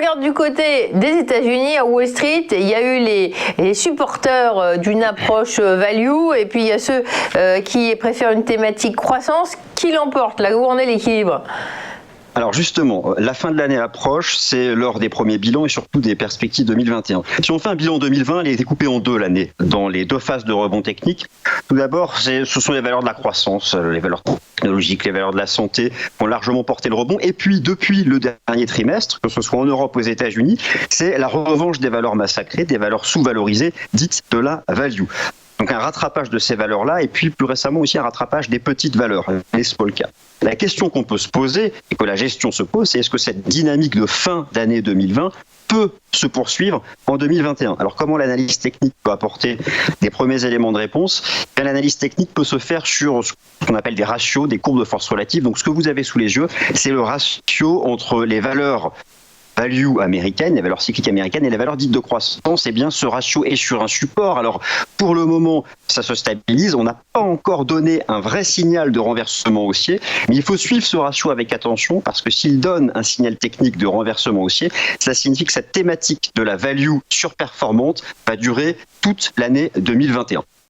alors du côté des États-Unis, à Wall Street, il y a eu les supporters d'une approche value, et puis il y a ceux qui préfèrent une thématique croissance. Qui l'emporte là? Où en est l'équilibre? Alors justement, la fin de l'année approche, c'est l'heure des premiers bilans et surtout des perspectives 2021. Si on fait un bilan 2020, il est découpé en deux l'année, dans les deux phases de rebond technique. Tout d'abord, ce sont les valeurs de la croissance, les valeurs technologiques, les valeurs de la santé qui ont largement porté le rebond. Et puis, depuis le dernier trimestre, que ce soit en Europe ou aux États-Unis, c'est la revanche des valeurs massacrées, des valeurs sous-valorisées, dites de la value. Donc un rattrapage de ces valeurs-là, et puis plus récemment aussi un rattrapage des petites valeurs, les small caps. La question qu'on peut se poser, et que la gestion se pose, c'est est-ce que cette dynamique de fin d'année 2020 peut se poursuivre en 2021 ? Alors comment l'analyse technique peut apporter des premiers éléments de réponse ? L'analyse technique peut se faire sur ce qu'on appelle des ratios, des courbes de force relative. Donc ce que vous avez sous les yeux, c'est le ratio entre les valeurs value américaine, les valeurs cycliques américaines et les valeurs dites de croissance. Eh bien, ce ratio est sur un support. Alors, pour le moment, ça se stabilise. On n'a pas encore donné un vrai signal de renversement haussier, mais il faut suivre ce ratio avec attention parce que s'il donne un signal technique de renversement haussier, ça signifie que cette thématique de la value surperformante va durer toute l'année 2021.